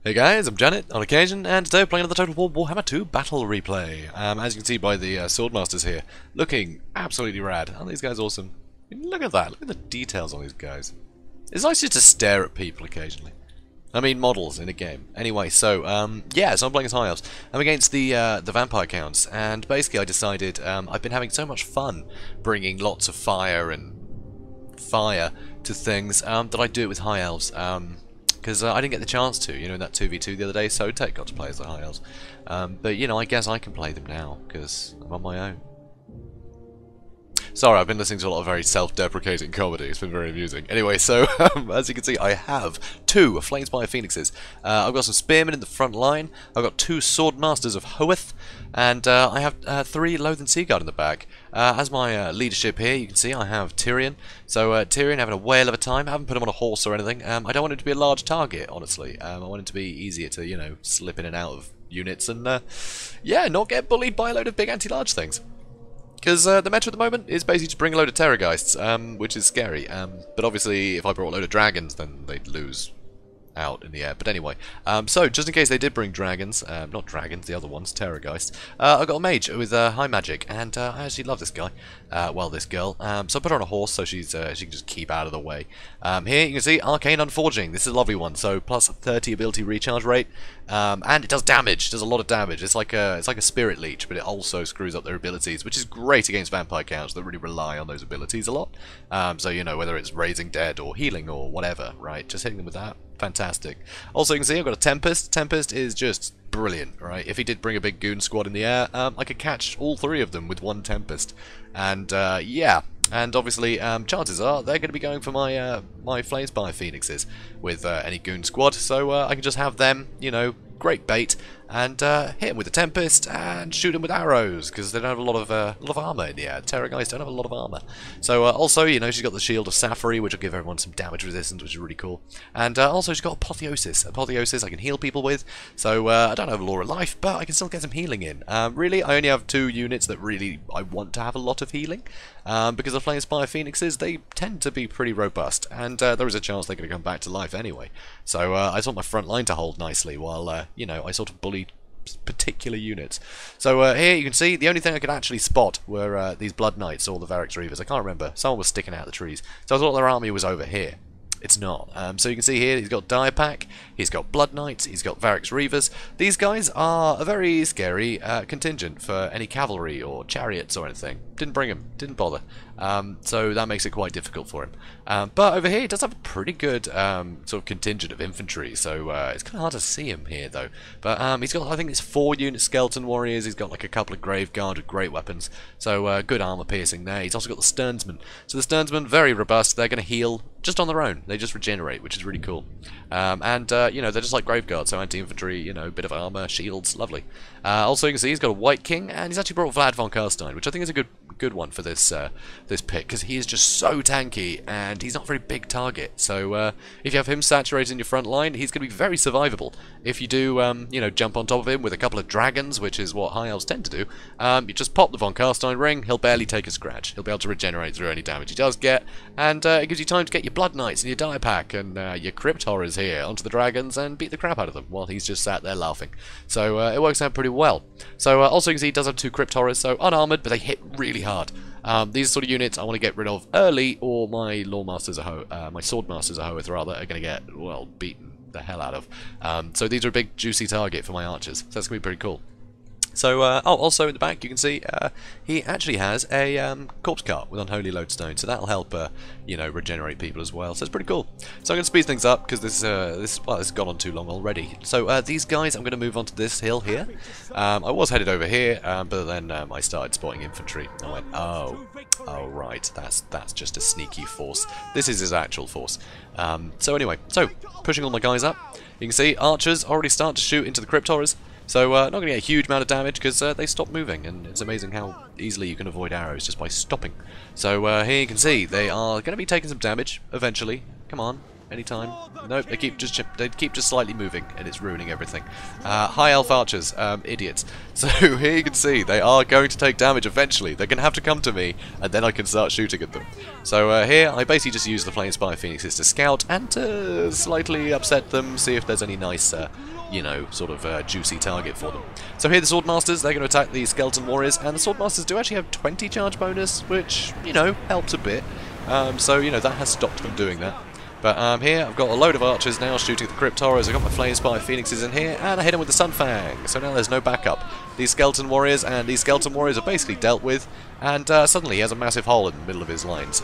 Hey guys, I'm Janet on occasion, and today we're playing another Total War Warhammer II Battle Replay. As you can see by the Swordmasters here, looking absolutely rad. Aren't these guys awesome? I mean, look at that, look at the details on these guys. It's nice just to stare at people occasionally. I mean, models in a game. Anyway, so, yeah, so I'm playing as High Elves. I'm against the Vampire Counts, and basically I decided I've been having so much fun bringing lots of fire to things that I'd do it with High Elves. Because I didn't get the chance to, in that 2v2 the other day, so Tech got to play as the High Elves. But, I guess I can play them now, because I'm on my own. Sorry, I've been listening to a lot of very self-deprecating comedy. It's been very amusing. Anyway, so, as you can see, I have two Flamespire Phoenixes. I've got some Spearmen in the front line. I've got two Swordmasters of Hoeth. And I have three Loathen Seaguard in the back. As my leadership here, you can see I have Tyrion. So Tyrion having a whale of a time. I haven't put him on a horse or anything. I don't want him to be a large target, honestly. I want him to be easier to, slip in and out of units and, yeah, not get bullied by a load of big anti-large things. Because the meta at the moment is basically to bring a load of Terrorgeists, which is scary. But obviously, if I brought a load of dragons, then they'd lose out in the air. But anyway, so just in case they did bring dragons, not dragons, the other ones, Terrorgeists, I got a mage with high magic, and I actually love this guy. Well, this girl. So I put her on a horse so she can just keep out of the way. Here you can see Arcane Unforging. This is a lovely one. So plus 30 ability recharge rate, and it does damage. It does a lot of damage. It's like a spirit leech, but it also screws up their abilities, which is great against vampire counts that really rely on those abilities a lot. So whether it's raising dead or healing or whatever, right? Just hitting them with that. Fantastic. Also, you can see I've got a Tempest. Tempest is just brilliant, right? If he did bring a big goon squad in the air, I could catch all three of them with one Tempest. And, yeah. And obviously, chances are they're going to be going for my my Flamespire Phoenixes with any goon squad. So I can just have them, great bait, and hit them with the Tempest and shoot them with arrows because they don't have a lot of armor in the air. Terror guys don't have a lot of armor. So also, she's got the Shield of Sapphire, which will give everyone some damage resistance, which is really cool. And also, she's got Apotheosis. Apotheosis I can heal people with. So I don't have a Law of Life, but I can still get some healing in. Really, I only have two units that really I want to have a lot of healing. Because the Flamespire Phoenixes, they tend to be pretty robust, and there is a chance they're going to come back to life anyway. So I just want my front line to hold nicely while, I sort of bully particular units. So here you can see the only thing I could actually spot were these Blood Knights or the Varix Reavers. I can't remember. Someone was sticking out of the trees. So I thought their army was over here. It's not. So you can see here he's got Dire Pack, he's got Blood Knights, he's got Varix Reavers. These guys are a very scary contingent for any cavalry or chariots or anything. Didn't bring him, didn't bother. So that makes it quite difficult for him. But over here he does have a pretty good sort of contingent of infantry, so it's kind of hard to see him here though. But he's got, I think it's 4 unit skeleton warriors, he's got like a couple of grave guard with great weapons, so good armor piercing there. He's also got the Sternsmen. So the Sternsmen, very robust, they're going to heal just on their own. They just regenerate, which is really cool. They're just like grave guards, so anti-infantry, bit of armor, shields, lovely. Also you can see he's got a White King, and he's actually brought Vlad von Carstein, which I think is a good one for this this pick, because he is just so tanky and he's not a very big target. So if you have him saturated in your front line, he's going to be very survivable. If you do jump on top of him with a couple of dragons, which is what High Elves tend to do, you just pop the von Carstein ring, he'll barely take a scratch. He'll be able to regenerate through any damage he does get, and it gives you time to get your Blood Knights and your Die Pack and your Crypt Horrors here onto the dragons and beat the crap out of them while he's just sat there laughing. So it works out pretty well. So also you can see he does have 2 Crypt Horrors, so unarmored, but they hit really hard. These sort of units I want to get rid of early, or my Swordmasters of Hoeth rather are going to get, well, beaten the hell out of. So these are a big juicy target for my archers, so that's going to be pretty cool. So, also in the back you can see he actually has a corpse cart with unholy lodestone, so that'll help, regenerate people as well. So it's pretty cool. So I'm going to speed things up because this has gone on too long already. So these guys, I'm going to move on to this hill here. I was headed over here, but then I started spotting infantry. I went, oh right, that's just a sneaky force. This is his actual force. So anyway, pushing all my guys up. You can see archers already start to shoot into the Crypt Horrors. So not going to get a huge amount of damage because they stop moving, and it's amazing how easily you can avoid arrows just by stopping. So here you can see they are going to be taking some damage eventually. Come on, anytime? Nope, they keep just slightly moving, and it's ruining everything. High elf archers, idiots. So here you can see they are going to take damage eventually. They're going to have to come to me, and then I can start shooting at them. So here I basically just use the Flamespire Phoenixes to scout and to slightly upset them, see if there's any nice, you know, sort of juicy target for them. So here the Swordmasters, they're going to attack the Skeleton Warriors, and the Swordmasters do actually have 20 charge bonus, which, you know, helps a bit. So, you know, that has stopped them doing that. But here, I've got a load of archers now shooting the Crypt Horrors. I've got my Flamespire Phoenixes in here, and I hit them with the Sunfang. So now there's no backup. These Skeleton Warriors are basically dealt with, and suddenly he has a massive hole in the middle of his lines.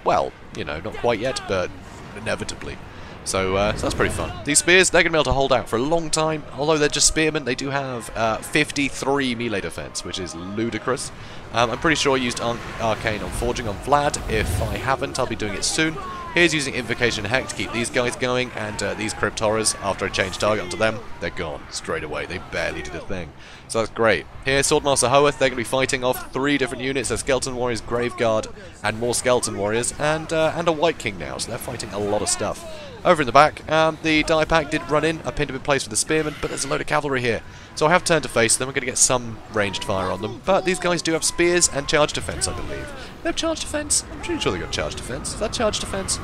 Well, you know, not quite yet, but inevitably. So that's pretty fun. These spears, they're going to be able to hold out for a long time. Although they're just spearmen, they do have 53 melee defense, which is ludicrous. I'm pretty sure I used Arcane on Forging on Vlad. If I haven't, I'll be doing it soon. Here's using Invocation Heck to keep these guys going, and these Crypt Horrors, after I change target onto them, they're gone straight away. They barely did a thing. So that's great. Here, Swordmaster Hoeth, they're going to be fighting off 3 different units. There's Skeleton Warriors, Graveguard, and more Skeleton Warriors, and a White King now, so they're fighting a lot of stuff. Over in the back, the Die Pack did run in. I pinned him in place with the Spearmen, but there's a load of cavalry here. So I have turned to face them. I'm going to get some ranged fire on them. But these guys do have spears and charge defense, I believe. They have charge defense? I'm pretty sure they've got charge defense. Is that charge defense?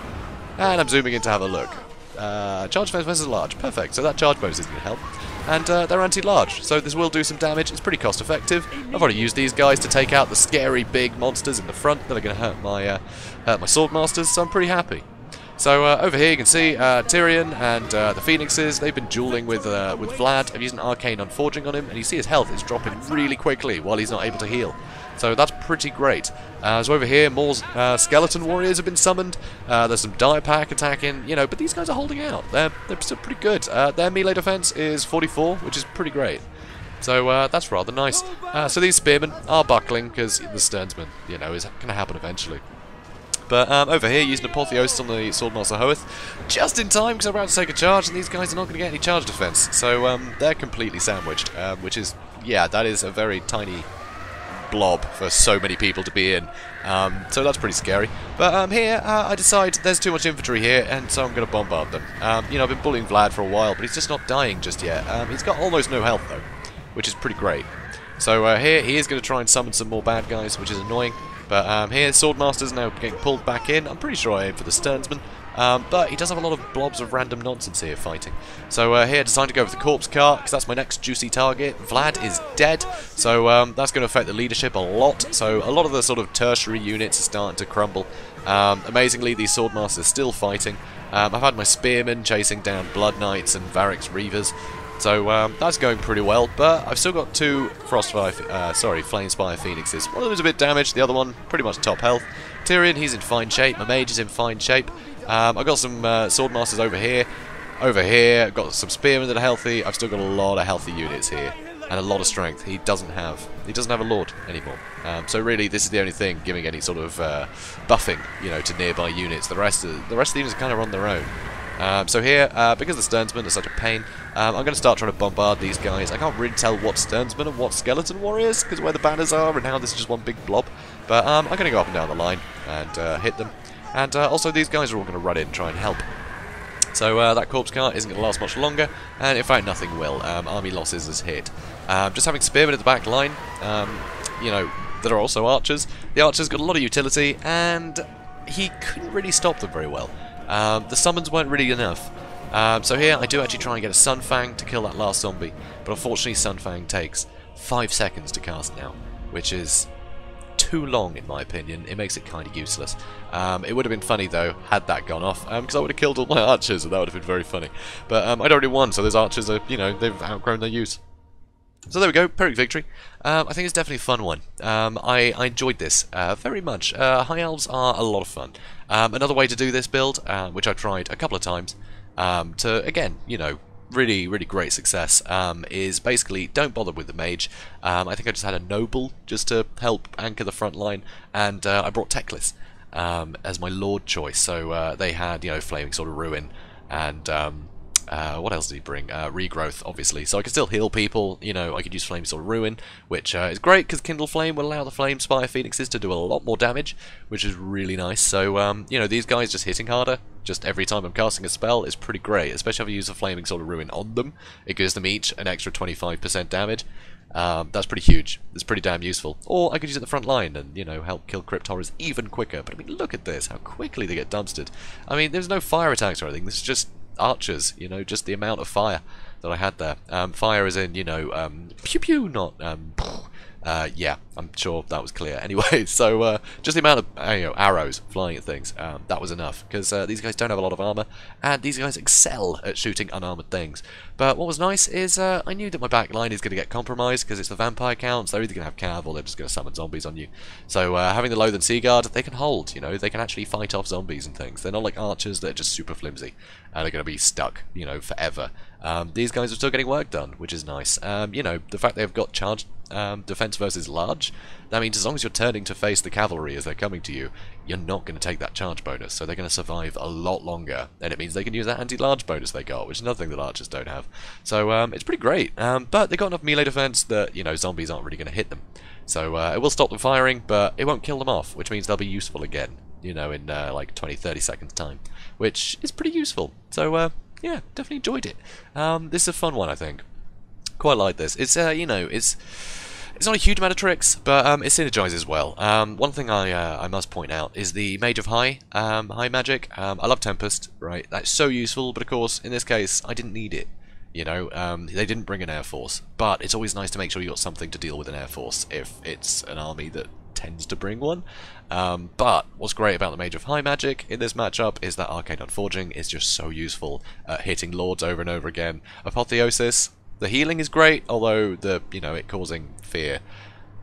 And I'm zooming in to have a look. Charge defense versus large. Perfect. So that charge bonus is going to help. And they're anti-large, so this will do some damage. It's pretty cost effective. I've already used these guys to take out the scary big monsters in the front that are going to hurt my Swordmasters, so I'm pretty happy. So over here you can see Tyrion and the Phoenixes. They've been dueling with Vlad. I've used an Arcane on Forging on him, and you see his health is dropping really quickly while he's not able to heal. So that's pretty great. So over here, more Skeleton Warriors have been summoned. There's some Die Pack attacking, you know, but these guys are holding out. They're still pretty good. Their melee defense is 44, which is pretty great. So that's rather nice. So these Spearmen are buckling because the Sternsman, you know, is going to happen eventually. But over here, using Apotheosis on the Swordmaster Hoeth, just in time because I'm about to take a charge, and these guys are not going to get any charge defense. So they're completely sandwiched, which is, yeah, that is a very tiny blob for so many people to be in. So that's pretty scary. But here, I decide there's too much infantry here, and so I'm going to bombard them. You know, I've been bullying Vlad for a while, but he's just not dying just yet. He's got almost no health, though, which is pretty great. So here, he is going to try and summon some more bad guys, which is annoying. But here, Swordmaster's now getting pulled back in. I'm pretty sure I aim for the Sternsman. But he does have a lot of blobs of random nonsense here fighting. So here, decided to go with the Corpse Cart, because that's my next juicy target. Vlad is dead, so that's going to affect the leadership a lot. So a lot of the sort of tertiary units are starting to crumble. Amazingly, these Swordmasters are still fighting. I've had my Spearmen chasing down Blood Knights and Varric's Reavers. So that's going pretty well, but I've still got 2 Flamespire Phoenixes. One of them is a bit damaged, the other one pretty much top health. Tyrion, he's in fine shape. My mage is in fine shape. I've got some Swordmasters over here. Over here, I've got some Spearmen that are healthy. I've still got a lot of healthy units here, and a lot of strength. He doesn't have a Lord anymore. So really, this is the only thing giving any sort of buffing, you know, to nearby units. The rest of the units are kind of on their own. So here, because the Sternsmen are such a pain, I'm going to start trying to bombard these guys. I can't really tell what Sternsmen and what Skeleton Warriors, because where the banners are and how this is just one big blob. But I'm going to go up and down the line and hit them. And also these guys are all going to run in and try and help. So that Corpse Cart isn't going to last much longer, and in fact nothing will. Army losses is hit. Just having Spearmen at the back line, you know, that are also archers. The archers got a lot of utility, and he couldn't really stop them very well. The summons weren't really enough. So here I do actually try and get a Sunfang to kill that last zombie, but unfortunately Sunfang takes 5 seconds to cast now, which is too long in my opinion. It makes it kind of useless. It would have been funny though had that gone off, because I would have killed all my archers and that would have been very funny. But I'd already won, so those archers are, you know, they've outgrown their use. So there we go, Pyrrhic victory. I think it's definitely a fun one. I enjoyed this very much. High Elves are a lot of fun. Another way to do this build, which I've tried a couple of times, to, again, you know, really great success, is basically don't bother with the mage. I think I just had a noble just to help anchor the front line, and I brought Teclis as my lord choice. So they had, you know, Flaming Sword of Ruin and what else did he bring? Regrowth, obviously. So I can still heal people. You know, I could use Flame Sword Ruin, which is great because Kindle Flame will allow the Flame Spire Phoenixes to do a lot more damage, which is really nice. So, you know, these guys just hitting harder, just every time I'm casting a spell, is pretty great, especially if I use a Flaming Sword of Ruin on them. It gives them each an extra 25% damage. That's pretty huge. It's pretty damn useful. Or I could use it at the front line and, you know, help kill Crypt Horrors even quicker. But I mean, look at this, how quickly they get dumpstered. I mean, there's no fire attacks or anything. This is just archers, you know, just the amount of fire that I had there. Fire is in, you know, pew pew, not yeah, I'm sure that was clear. Anyway, so just the amount of you know, arrows flying at things, that was enough, because these guys don't have a lot of armor, and these guys excel at shooting unarmored things. But what was nice is I knew that my back line is going to get compromised, because it's the vampire counts. They're either going to have cav, or they're just going to summon zombies on you. So having the Loathe and Sea Guard, they can hold, you know, they can actually fight off zombies and things. They're not like archers that are just super flimsy, and they're going to be stuck, you know, forever. These guys are still getting work done, which is nice. You know, the fact they've got charged defense versus large, that means as long as you're turning to face the cavalry as they're coming to you, you're not going to take that charge bonus, so they're going to survive a lot longer, and it means they can use that anti-large bonus they got, which is another thing that archers don't have. So it's pretty great, but they got enough melee defense that, you know, zombies aren't really going to hit them. So it will stop them firing, but it won't kill them off, which means they'll be useful again, you know, in like 20-30 seconds time, which is pretty useful. So yeah, definitely enjoyed it. This is a fun one, I think. Quite like this. It's you know, it's not a huge amount of tricks, but it synergizes well. One thing I must point out is the Mage of High magic. I love Tempest, right? That's so useful, but of course, in this case, I didn't need it. You know, they didn't bring an Air Force, but it's always nice to make sure you got something to deal with an Air Force if it's an army that tends to bring one. But what's great about the Mage of High magic in this matchup is that Arcane Unforging is just so useful at hitting lords over and over again. Apotheosis, the healing is great, although the, you know, it causing fear,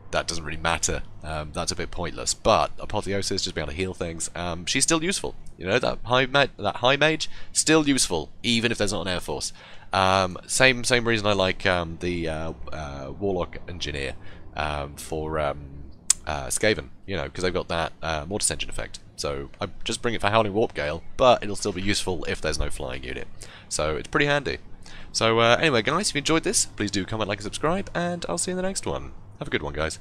that doesn't really matter. That's a bit pointless. But Apotheosis, just being able to heal things, she's still useful. You know, that high mage, still useful, even if there's not an Air Force. Same reason I like the Warlock Engineer for Skaven, you know, because they've got that Mortis Engine effect. So I just bring it for Howling Warp Gale, but it'll still be useful if there's no flying unit. So it's pretty handy. So anyway, guys, if you enjoyed this, please do comment, like, and subscribe, and I'll see you in the next one. Have a good one, guys.